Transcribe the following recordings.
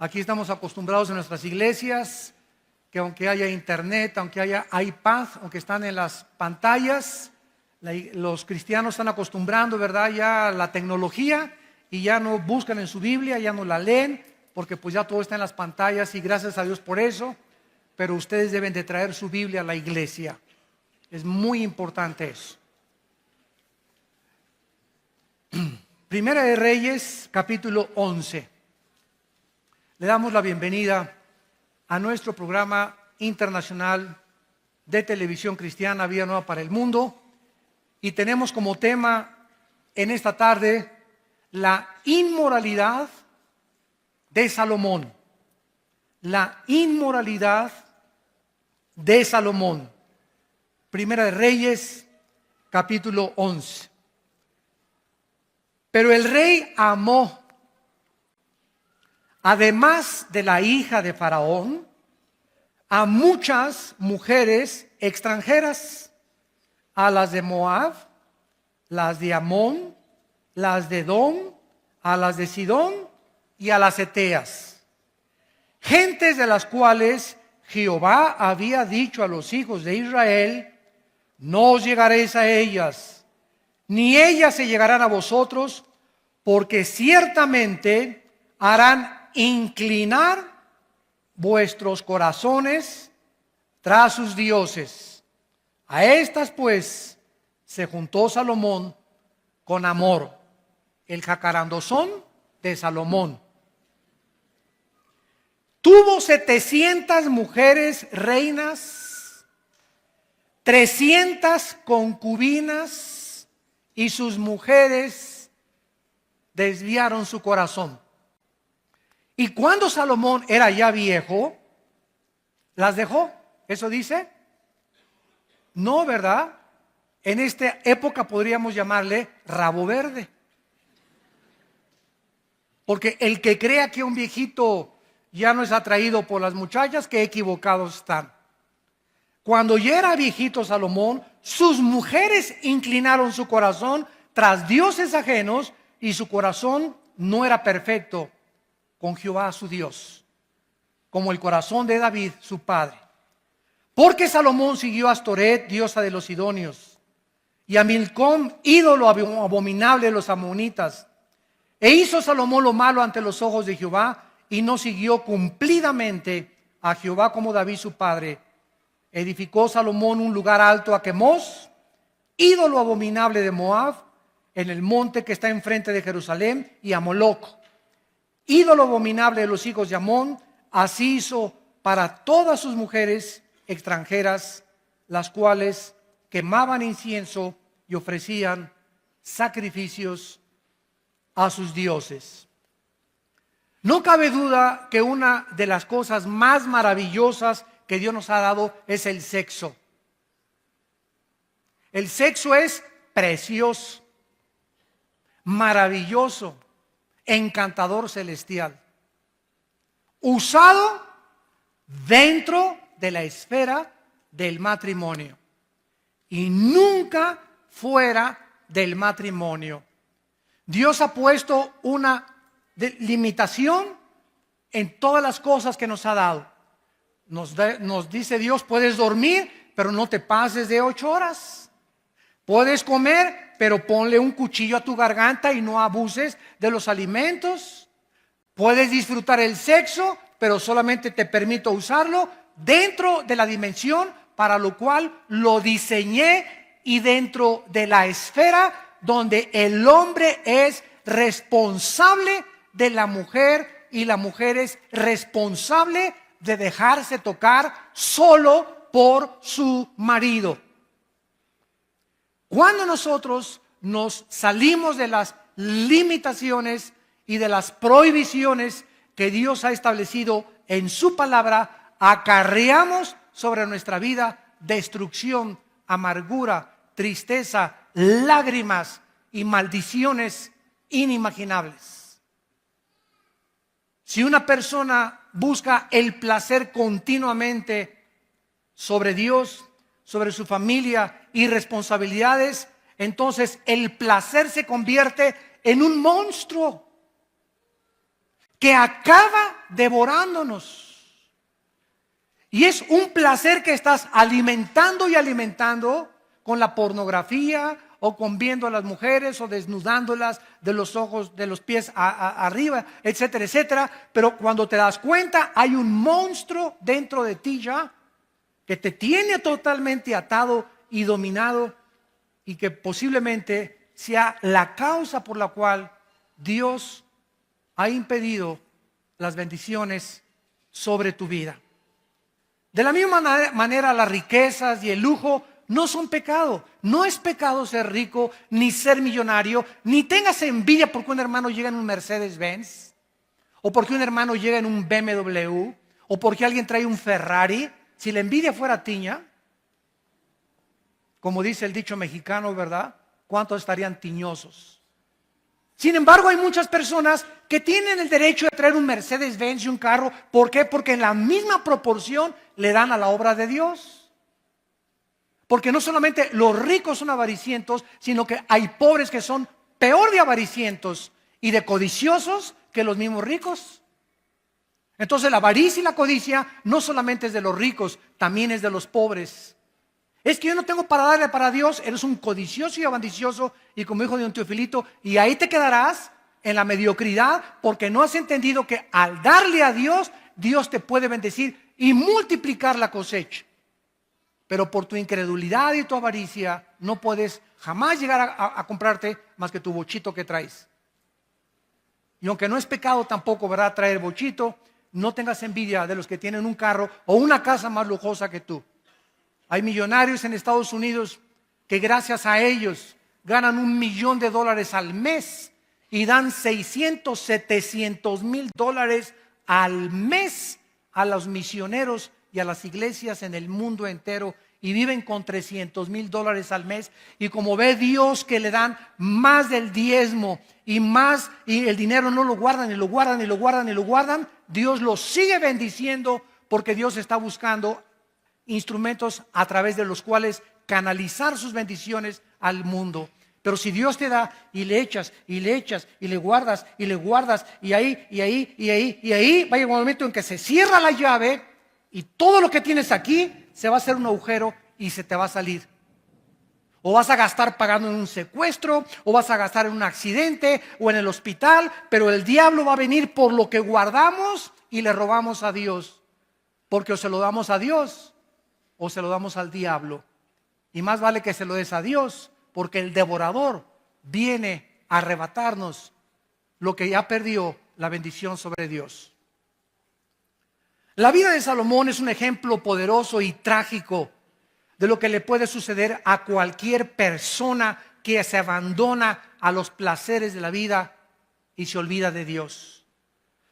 Aquí estamos acostumbrados en nuestras iglesias que aunque haya internet, aunque haya iPad, aunque están en las pantallas, los cristianos están acostumbrando, ¿verdad?, ya a la tecnología y ya no buscan en su Biblia, ya no la leen, porque pues ya todo está en las pantallas y gracias a Dios por eso. Pero ustedes deben de traer su Biblia a la iglesia. Es muy importante eso. Primera de Reyes, capítulo 11. Le damos la bienvenida a nuestro programa internacional de televisión cristiana, Vida Nueva para el Mundo. Y tenemos como tema en esta tarde la inmoralidad de Salomón. La inmoralidad de Salomón. Primera de Reyes, capítulo 11. Pero el rey amó, además de la hija de Faraón, a muchas mujeres extranjeras, a las de Moab, las de Amón, las de Edom, a las de Sidón y a las heteas, gentes de las cuales Jehová había dicho a los hijos de Israel: no os llegaréis a ellas, ni ellas se llegarán a vosotros, porque ciertamente harán inclinar vuestros corazones tras sus dioses. A estas pues se juntó Salomón con Amor, el jacarandozón de Salomón. Tuvo 700 mujeres reinas, 300 concubinas, y sus mujeres desviaron su corazón. Y cuando Salomón era ya viejo, las dejó. ¿Eso dice? No, ¿verdad? En esta época podríamos llamarle rabo verde. Porque el que crea que un viejito ya no es atraído por las muchachas, qué equivocados están. Cuando ya era viejito Salomón, sus mujeres inclinaron su corazón tras dioses ajenos y su corazón no era perfecto con Jehová su Dios, como el corazón de David su padre. Porque Salomón siguió a Astoret, diosa de los sidonios, y a Milcom, ídolo abominable de los amonitas. E hizo Salomón lo malo ante los ojos de Jehová, y no siguió cumplidamente a Jehová como David su padre. Edificó Salomón un lugar alto a Quemos, ídolo abominable de Moab, en el monte que está enfrente de Jerusalén, y a Moloc, ídolo abominable de los hijos de Amón. Así hizo para todas sus mujeres extranjeras, las cuales quemaban incienso y ofrecían sacrificios a sus dioses. No cabe duda que una de las cosas más maravillosas que Dios nos ha dado es el sexo. El sexo es precioso, maravilloso, encantador, celestial, usado dentro de la esfera del matrimonio y nunca fuera del matrimonio. Dios ha puesto una limitación en todas las cosas que nos ha dado. Nos dice Dios: puedes dormir, pero no te pases de 8 horas. Puedes comer, pero ponle un cuchillo a tu garganta y no abuses de los alimentos. Puedes disfrutar el sexo, pero solamente te permito usarlo dentro de la dimensión para lo cual lo diseñé y dentro de la esfera donde el hombre es responsable de la mujer y la mujer es responsable de dejarse tocar solo por su marido. Cuando nosotros nos salimos de las limitaciones y de las prohibiciones que Dios ha establecido en su palabra, acarreamos sobre nuestra vida destrucción, amargura, tristeza, lágrimas y maldiciones inimaginables. Si una persona busca el placer continuamente sobre Dios, sobre su familia y responsabilidades, entonces el placer se convierte en un monstruo que acaba devorándonos. Y es un placer que estás alimentando y alimentando con la pornografía o con viendo a las mujeres o desnudándolas de los ojos, de los pies arriba, etcétera, etcétera. Pero cuando te das cuenta, hay un monstruo dentro de ti ya que te tiene totalmente atado y dominado y que posiblemente sea la causa por la cual Dios ha impedido las bendiciones sobre tu vida. De la misma manera, las riquezas y el lujo no son pecado. No es pecado ser rico, ni ser millonario, ni tengas envidia porque un hermano llega en un Mercedes-Benz, o porque un hermano llega en un BMW, o porque alguien trae un Ferrari. Si la envidia fuera tiña, como dice el dicho mexicano, ¿verdad? ¿Cuántos estarían tiñosos? Sin embargo, hay muchas personas que tienen el derecho de traer un Mercedes-Benz y un carro. ¿Por qué? Porque en la misma proporción le dan a la obra de Dios. Porque no solamente los ricos son avaricientos, sino que hay pobres que son peor de avaricientos y de codiciosos que los mismos ricos. Entonces la avaricia y la codicia no solamente es de los ricos, también es de los pobres. Es que yo no tengo para darle para Dios. Eres un codicioso y ambicioso, y como dijo don Teofilito, y ahí te quedarás en la mediocridad porque no has entendido que al darle a Dios, Dios te puede bendecir y multiplicar la cosecha. Pero por tu incredulidad y tu avaricia no puedes jamás llegar a comprarte más que tu bochito que traes. Y aunque no es pecado tampoco, ¿verdad?, traer bochito, no tengas envidia de los que tienen un carro o una casa más lujosa que tú. Hay millonarios en Estados Unidos que gracias a ellos ganan $1 millón al mes y dan 600, 700 mil dólares al mes a los misioneros y a las iglesias en el mundo entero, y viven con $300,000 al mes. Y como ve Dios que le dan más del diezmo y más, y el dinero no lo guardan y lo guardan y lo guardan y lo guardan, Dios los sigue bendiciendo porque Dios está buscando instrumentos a través de los cuales canalizar sus bendiciones al mundo. Pero si Dios te da y le echas y le echas y le guardas y le guardas, y ahí y ahí y ahí y ahí, va a llegar un momento en que se cierra la llave y todo lo que tienes aquí se va a hacer un agujero y se te va a salir. O vas a gastar pagando en un secuestro, o vas a gastar en un accidente o en el hospital, pero el diablo va a venir por lo que guardamos y le robamos a Dios, porque o se lo damos a Dios o se lo damos al diablo. Y más vale que se lo des a Dios, porque el devorador viene a arrebatarnos lo que ya perdió la bendición sobre Dios. La vida de Salomón es un ejemplo poderoso y trágico de lo que le puede suceder a cualquier persona que se abandona a los placeres de la vida y se olvida de Dios.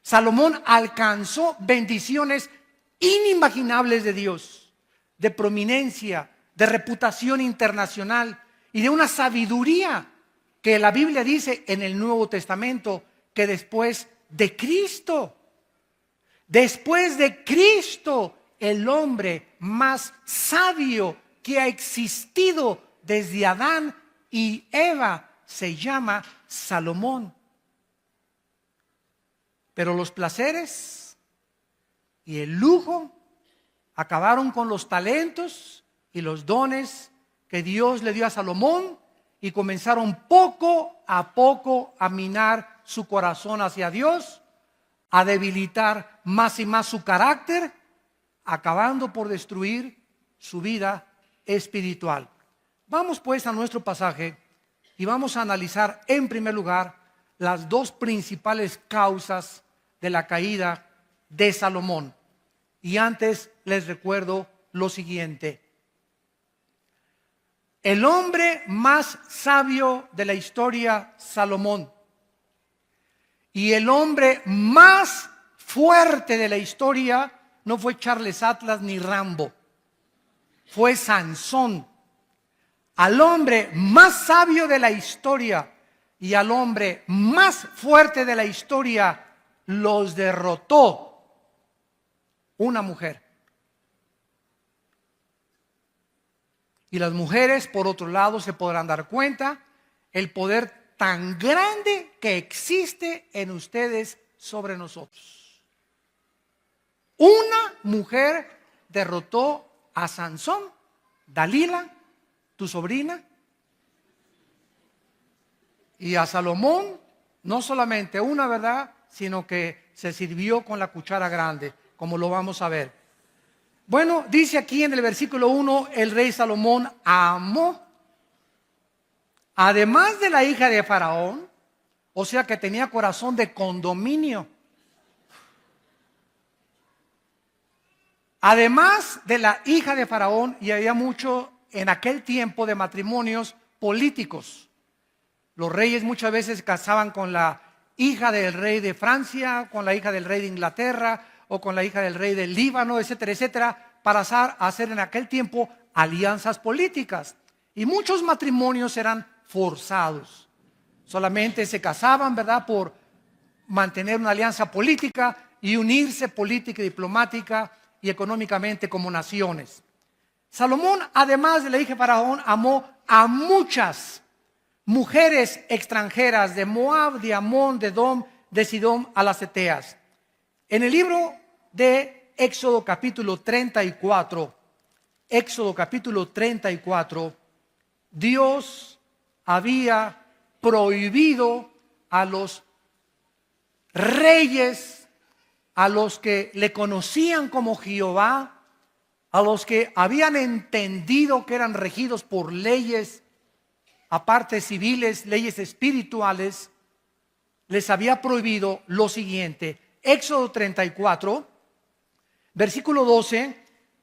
Salomón alcanzó bendiciones inimaginables de Dios, de prominencia, de reputación internacional y de una sabiduría que la Biblia dice en el Nuevo Testamento que después de Cristo, el hombre más sabio que ha existido desde Adán y Eva se llama Salomón. Pero los placeres y el lujo acabaron con los talentos y los dones que Dios le dio a Salomón, y comenzaron poco a minar su corazón hacia Dios, a debilitar más y más su carácter, acabando por destruir su vida espiritual. Vamos pues a nuestro pasaje y vamos a analizar en primer lugar las dos principales causas de la caída de Salomón. Y antes les recuerdo lo siguiente: el hombre más sabio de la historia, Salomón, y el hombre más fuerte de la historia no fue Charles Atlas ni Rambo, fue Sansón. Al hombre más sabio de la historia y al hombre más fuerte de la historia los derrotó una mujer. Y las mujeres, por otro lado, se podrán dar cuenta el poder tan grande que existe en ustedes sobre nosotros. Una mujer derrotó a Sansón, Dalila, tu sobrina, y a Salomón, no solamente una, ¿verdad?, sino que se sirvió con la cuchara grande, como lo vamos a ver. Bueno, dice aquí en el versículo 1, el rey Salomón amó, además de la hija de Faraón, o sea que tenía corazón de condominio. Además de la hija de Faraón, y había mucho en aquel tiempo de matrimonios políticos. Los reyes muchas veces se casaban con la hija del rey de Francia, con la hija del rey de Inglaterra, o con la hija del rey del Líbano, etcétera, etcétera, para hacer en aquel tiempo alianzas políticas. Y muchos matrimonios eran forzados. Solamente se casaban, ¿verdad?, por mantener una alianza política y unirse política y diplomática y económicamente como naciones. Salomón, además de la hija de Faraón, amó a muchas mujeres extranjeras de Moab, de Amón, de Edom, de Sidón, a las Eteas. En el libro de Éxodo capítulo 34, Dios había prohibido a los reyes, a los que le conocían como Jehová, a los que habían entendido que eran regidos por leyes, aparte civiles, leyes espirituales, les había prohibido lo siguiente. Éxodo 34, versículo 12,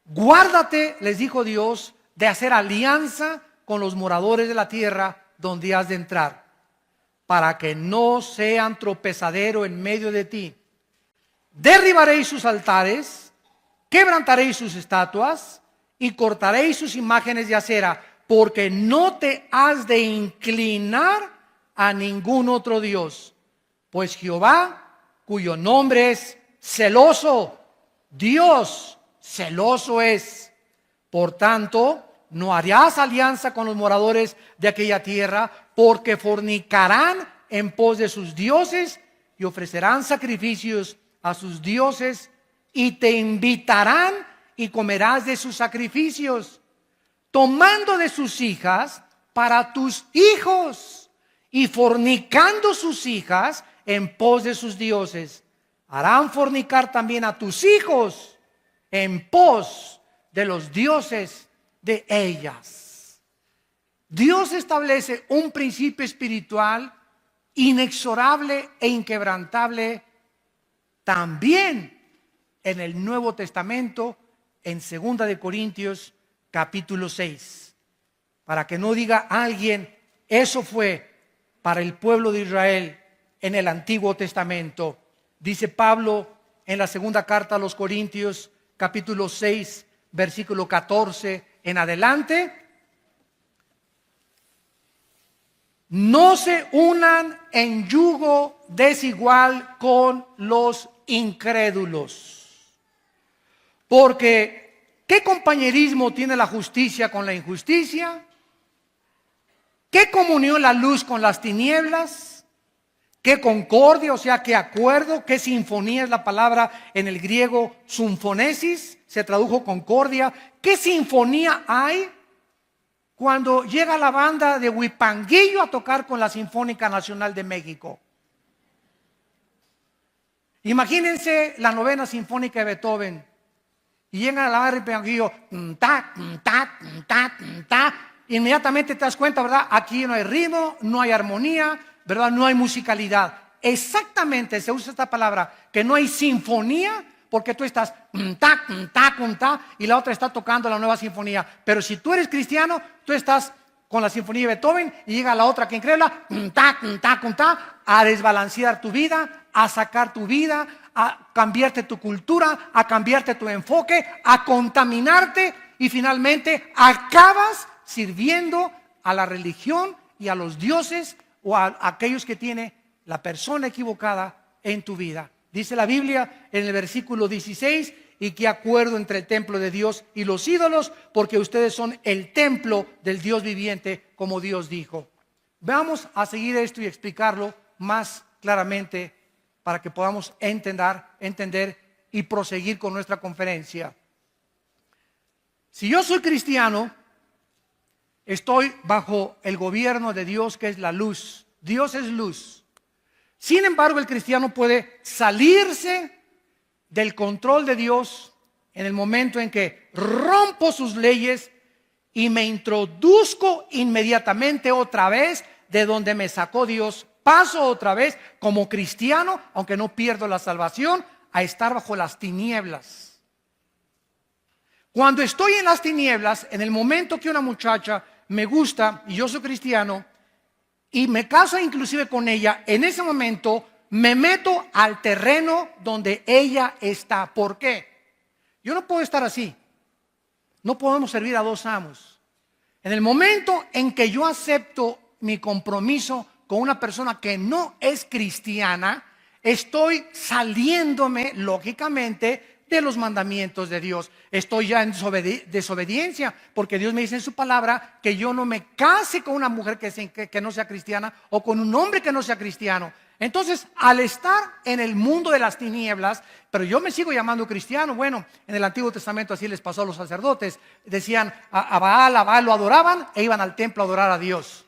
guárdate, les dijo Dios, de hacer alianza con los moradores de la tierra donde has de entrar, para que no sean tropezadero en medio de ti. Derribaréis sus altares, quebrantaréis sus estatuas y cortaréis sus imágenes de acera, porque no te has de inclinar a ningún otro Dios, pues Jehová, cuyo nombre es celoso, Dios celoso es. Por tanto, no harás alianza con los moradores de aquella tierra, porque fornicarán en pos de sus dioses y ofrecerán sacrificios a sus dioses, y te invitarán y comerás de sus sacrificios, tomando de sus hijas para tus hijos y fornicando sus hijas en pos de sus dioses. Harán fornicar también a tus hijos en pos de los dioses de ellas. Dios establece un principio espiritual inexorable e inquebrantable también en el Nuevo Testamento, en 2 de Corintios capítulo 6. Para que no diga alguien, eso fue para el pueblo de Israel en el Antiguo Testamento. Dice Pablo en la segunda carta a los Corintios capítulo 6, versículo 14 en adelante. No se unan en yugo desigual con los incrédulos. Porque ¿qué compañerismo tiene la justicia con la injusticia? ¿Qué comunión la luz con las tinieblas? ¿Qué concordia, o sea, qué acuerdo? ¿Qué sinfonía es la palabra en el griego sinfonesis? Se tradujo concordia. ¿Qué sinfonía hay cuando llega la banda de Huipanguillo a tocar con la Sinfónica Nacional de México? Imagínense la novena sinfónica de Beethoven y llegan a la banda de Huipanguillo, inmediatamente te das cuenta, ¿verdad? Aquí no hay ritmo, no hay armonía, ¿verdad? No hay musicalidad. Exactamente se usa esta palabra, que no hay sinfonía, porque tú estás y la otra está tocando la nueva sinfonía. Pero si tú eres cristiano, tú estás con la sinfonía de Beethoven y llega la otra que incrédula a desbalancear tu vida, a sacar tu vida, a cambiarte tu cultura, a cambiarte tu enfoque, a contaminarte, y finalmente acabas sirviendo a la religión y a los dioses o a aquellos que tiene la persona equivocada en tu vida. Dice la Biblia en el versículo 16, y qué acuerdo entre el templo de Dios y los ídolos, porque ustedes son el templo del Dios viviente, como Dios dijo. Vamos a seguir esto y explicarlo más claramente para que podamos entender y proseguir con nuestra conferencia. Si yo soy cristiano, estoy bajo el gobierno de Dios, que es la luz. Dios es luz. Sin embargo, el cristiano puede salirse del control de Dios en el momento en que rompo sus leyes y me introduzco inmediatamente otra vez de donde me sacó Dios. Paso otra vez como cristiano, aunque no pierdo la salvación, a estar bajo las tinieblas. Cuando estoy en las tinieblas, en el momento que una muchacha me gusta y yo soy cristiano y me caso inclusive con ella, en ese momento me meto al terreno donde ella está. ¿Por qué? Yo no puedo estar así. No podemos servir a dos amos. En el momento en que yo acepto mi compromiso con una persona que no es cristiana, estoy saliéndome lógicamente de los mandamientos de Dios. Estoy ya en desobediencia, porque Dios me dice en su palabra que yo no me case con una mujer que no sea cristiana o con un hombre que no sea cristiano. Entonces, al estar en el mundo de las tinieblas, pero yo me sigo llamando cristiano. Bueno, en el Antiguo Testamento así les pasó a los sacerdotes. Decían a Baal lo adoraban e iban al templo a adorar a Dios.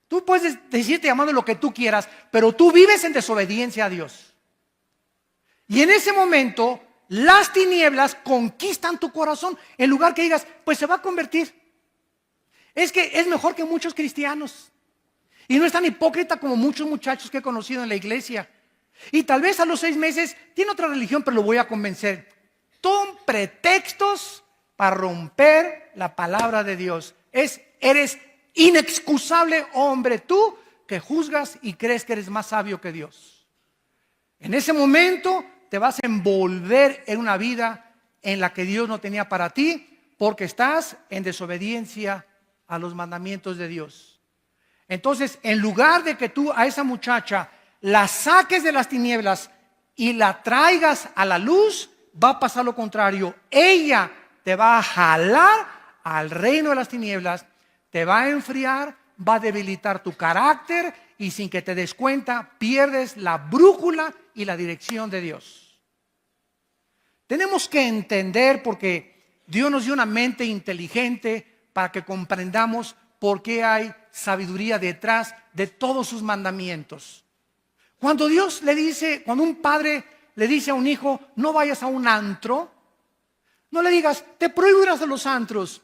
Tú puedes decirte llamando lo que tú quieras, pero tú vives en desobediencia a Dios. Y en ese momento, las tinieblas conquistan tu corazón. En lugar que digas, pues se va a convertir. Es que es mejor que muchos cristianos. Y no es tan hipócrita como muchos muchachos que he conocido en la iglesia. Y tal vez a los 6 meses tiene otra religión, pero lo voy a convencer. Son pretextos para romper la palabra de Dios. Eres inexcusable hombre tú que juzgas y crees que eres más sabio que Dios. En ese momento te vas a envolver en una vida en la que Dios no tenía para ti, porque estás en desobediencia a los mandamientos de Dios. Entonces, en lugar de que tú a esa muchacha la saques de las tinieblas y la traigas a la luz, va a pasar lo contrario. Ella te va a jalar al reino de las tinieblas, te va a enfriar, va a debilitar tu carácter y sin que te des cuenta pierdes la brújula y la dirección de Dios. Tenemos que entender, porque Dios nos dio una mente inteligente para que comprendamos por qué hay sabiduría detrás de todos sus mandamientos. Cuando cuando un padre le dice a un hijo, no vayas a un antro, no le digas, te prohíbo ir a los antros.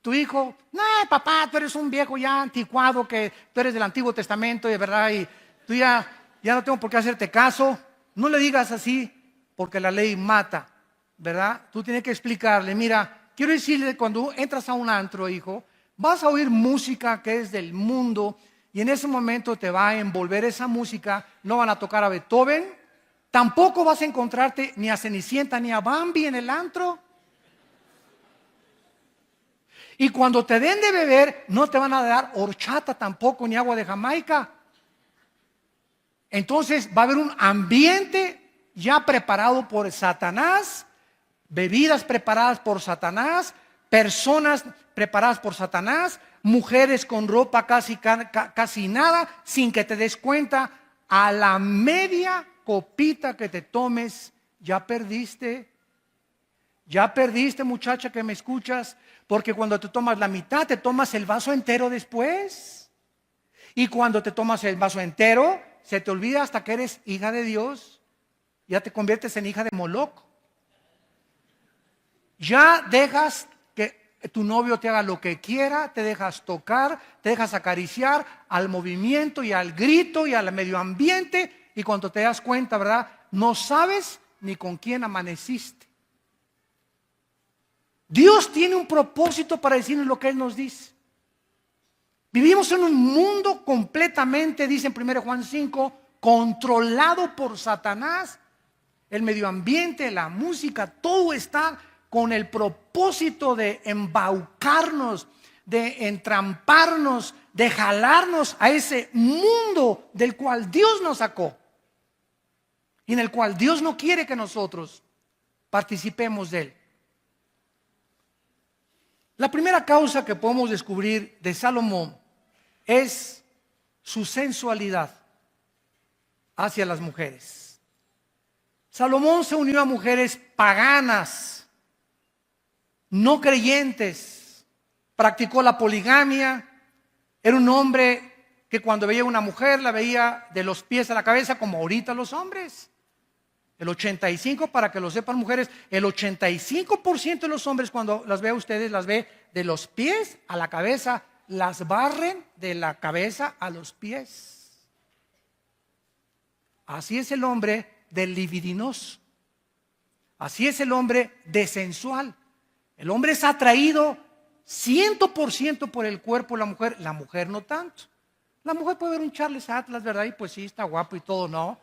Tu hijo, no, papá, tú eres un viejo ya anticuado, que tú eres del Antiguo Testamento, y de verdad, y tú ya no tengo por qué hacerte caso. No le digas así, porque la ley mata, ¿verdad? Tú tienes que explicarle, mira, quiero decirle, cuando entras a un antro, hijo, vas a oír música que es del mundo, y en ese momento te va a envolver esa música. No van a tocar a Beethoven, tampoco vas a encontrarte ni a Cenicienta ni a Bambi en el antro. Y cuando te den de beber, no te van a dar horchata tampoco, ni agua de Jamaica. Entonces va a haber un ambiente ya preparado por Satanás, bebidas preparadas por Satanás, personas preparadas por Satanás, mujeres con ropa casi nada, sin que te des cuenta. A la media copita que te tomes, ya perdiste. Ya perdiste, muchacha que me escuchas, porque cuando te tomas la mitad, te tomas el vaso entero después. Y cuando te tomas el vaso entero, se te olvida hasta que eres hija de Dios. Ya te conviertes en hija de Moloch. Ya dejas que tu novio te haga lo que quiera, te dejas tocar, te dejas acariciar al movimiento y al grito y al medio ambiente. Y cuando te das cuenta, ¿verdad? No sabes ni con quién amaneciste. Dios tiene un propósito para decirnos lo que Él nos dice. Vivimos en un mundo completamente, dice en 1 Juan 5, controlado por Satanás. El medio ambiente, la música, todo está con el propósito de embaucarnos, de entramparnos, de jalarnos a ese mundo del cual Dios nos sacó y en el cual Dios no quiere que nosotros participemos de él. La primera causa que podemos descubrir de Salomón es su sensualidad hacia las mujeres. Salomón se unió a mujeres paganas, no creyentes, practicó la poligamia, era un hombre que cuando veía a una mujer la veía de los pies a la cabeza como ahorita los hombres. El 85%, para que lo sepan mujeres, el 85% de los hombres cuando las ve a ustedes, las ve de los pies a la cabeza, las barren de la cabeza a los pies. Así es el hombre del libidinoso. Así es el hombre desensual. El hombre es atraído 100% por el cuerpo de la mujer no tanto. La mujer puede ver un Charles Atlas, ¿verdad? Y pues sí, está guapo y todo, ¿no?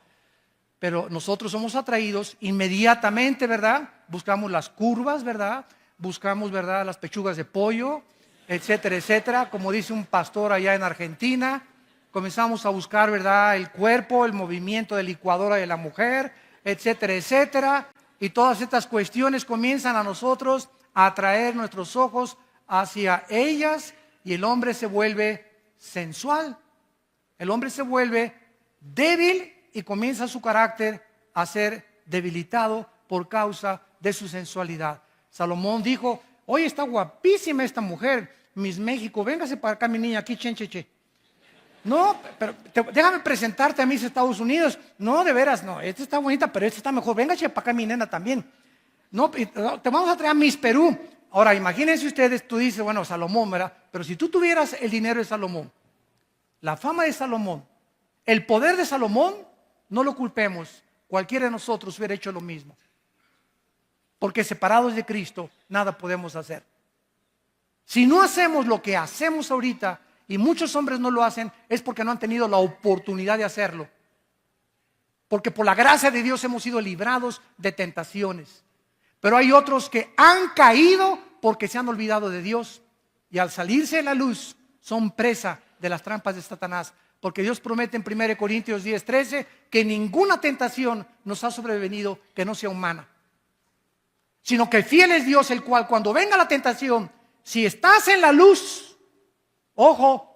Pero nosotros somos atraídos inmediatamente, ¿verdad? Buscamos las curvas, ¿verdad? Buscamos, ¿verdad? Las pechugas de pollo, etcétera, etcétera. Como dice un pastor allá en Argentina, comenzamos a buscar, ¿verdad? El cuerpo, el movimiento de licuadora de la mujer, etcétera, etcétera. Y todas estas cuestiones comienzan a nosotros a atraer nuestros ojos hacia ellas y el hombre se vuelve sensual. El hombre se vuelve débil y comienza su carácter a ser debilitado por causa de su sensualidad. Salomón dijo: oye, está guapísima esta mujer, Miss México, véngase para acá mi niña, aquí chencheche. No, pero déjame presentarte a Miss Estados Unidos. No, de veras, no, esta está bonita, pero esta está mejor. Véngase para acá mi nena también. No, te vamos a traer a Miss Perú. Ahora, imagínense ustedes, tú dices, bueno, Salomón, ¿verdad? Pero si tú tuvieras el dinero de Salomón, la fama de Salomón, el poder de Salomón, no lo culpemos. Cualquiera de nosotros hubiera hecho lo mismo. Porque separados de Cristo, nada podemos hacer. Si no hacemos lo que hacemos ahorita, y muchos hombres no lo hacen, es porque no han tenido la oportunidad de hacerlo. Porque por la gracia de Dios hemos sido librados de tentaciones. Pero hay otros que han caído porque se han olvidado de Dios. Y al salirse de la luz, son presa de las trampas de Satanás. Porque Dios promete en 1 Corintios 10:13 que ninguna tentación nos ha sobrevenido que no sea humana. Sino que fiel es Dios, el cual cuando venga la tentación, si estás en la luz, ojo,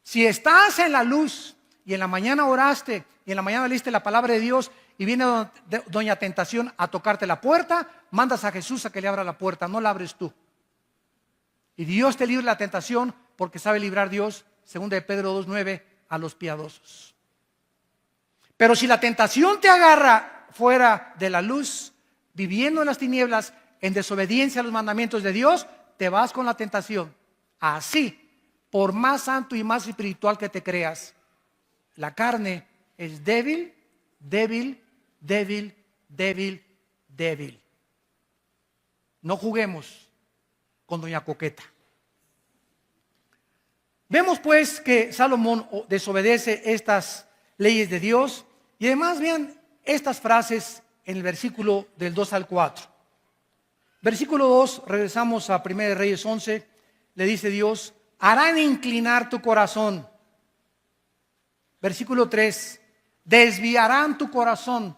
si estás en la luz y en la mañana oraste y en la mañana leíste la palabra de Dios y viene doña tentación a tocarte la puerta, mandas a Jesús a que le abra la puerta, no la abres tú. Y Dios te libre de la tentación porque sabe librar Dios, 2 de Pedro 2:9, a los piadosos. Pero si la tentación te agarra fuera de la luz, viviendo en las tinieblas, en desobediencia a los mandamientos de Dios, te vas con la tentación. Así, por más santo y más espiritual que te creas, la carne es débil, débil, débil, débil, débil. No juguemos con doña Coqueta. Vemos pues que Salomón desobedece estas leyes de Dios y además vean estas frases en el versículo del 2 al 4. Versículo 2, regresamos a 1 Reyes 11, le dice Dios: harán inclinar tu corazón. Versículo 3, desviarán tu corazón.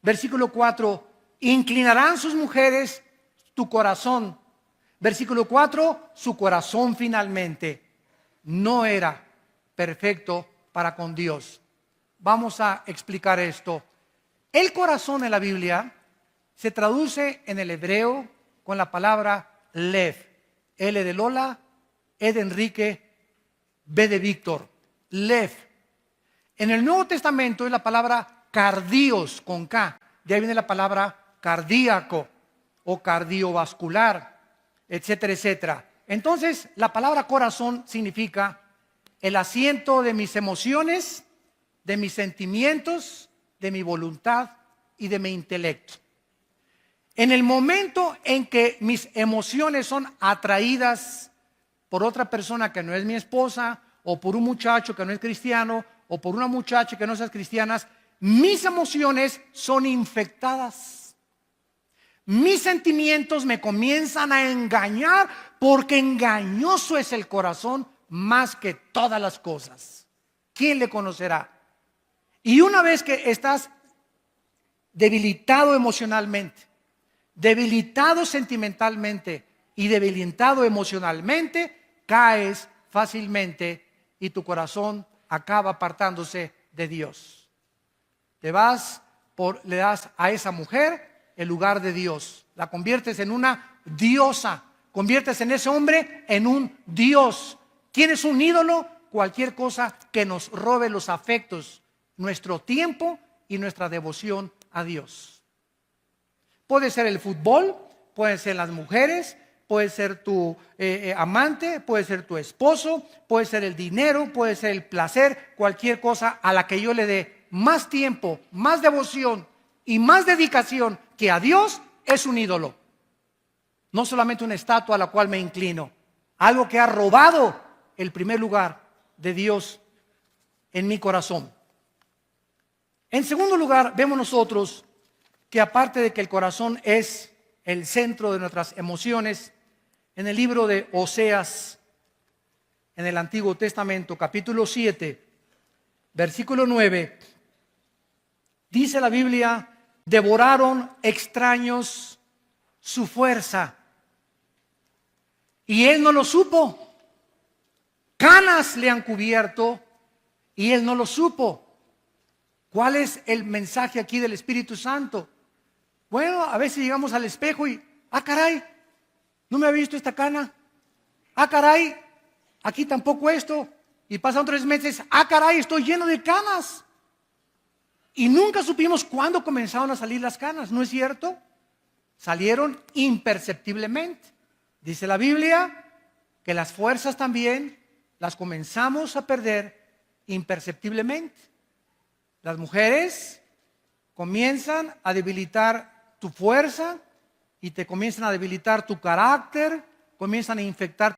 Versículo 4, inclinarán sus mujeres tu corazón. Versículo 4, su corazón finalmente no era perfecto para con Dios. Vamos a explicar esto. El corazón en la Biblia se traduce en el hebreo con la palabra lev. L de Lola, E de Enrique, B de Víctor. Lev. En el Nuevo Testamento es la palabra cardios con K. De ahí viene la palabra cardíaco o cardiovascular, etcétera, etcétera. Entonces, la palabra corazón significa el asiento de mis emociones, de mis sentimientos, de mi voluntad y de mi intelecto. En el momento en que mis emociones son atraídas por otra persona que no es mi esposa, o por un muchacho que no es cristiano, o por una muchacha que no es cristiana, mis emociones son infectadas. Mis sentimientos me comienzan a engañar porque engañoso es el corazón más que todas las cosas. ¿Quién le conocerá? Y una vez que estás debilitado emocionalmente, debilitado sentimentalmente y debilitado emocionalmente, caes fácilmente y tu corazón acaba apartándose de Dios. le das a esa mujer el lugar de Dios. La conviertes en una diosa. Conviertes en ese hombre en un Dios. ¿Quién es un ídolo? Cualquier cosa que nos robe los afectos, nuestro tiempo y nuestra devoción a Dios. Puede ser el fútbol, pueden ser las mujeres, puede ser tu amante, puede ser tu esposo, puede ser el dinero, puede ser el placer, cualquier cosa a la que yo le dé más tiempo, más devoción y más dedicación que a Dios es un ídolo. No solamente una estatua a la cual me inclino, algo que ha robado el primer lugar de Dios en mi corazón. En segundo lugar, vemos nosotros que aparte de que el corazón es el centro de nuestras emociones, en el libro de Oseas, en el Antiguo Testamento, capítulo 7, versículo 9, dice la Biblia: devoraron extraños su fuerza, y él no lo supo. Canas le han cubierto y él no lo supo. ¿Cuál es el mensaje aquí del Espíritu Santo? Bueno, a veces llegamos al espejo y, caray, no me había visto esta cana. Caray, aquí tampoco esto. Y pasan 3 meses, caray, estoy lleno de canas. Y nunca supimos cuándo comenzaron a salir las canas, ¿no es cierto? Salieron imperceptiblemente. Dice la Biblia que las fuerzas también las comenzamos a perder imperceptiblemente. Las mujeres comienzan a debilitar tu fuerza y te comienzan a debilitar tu carácter, comienzan a infectar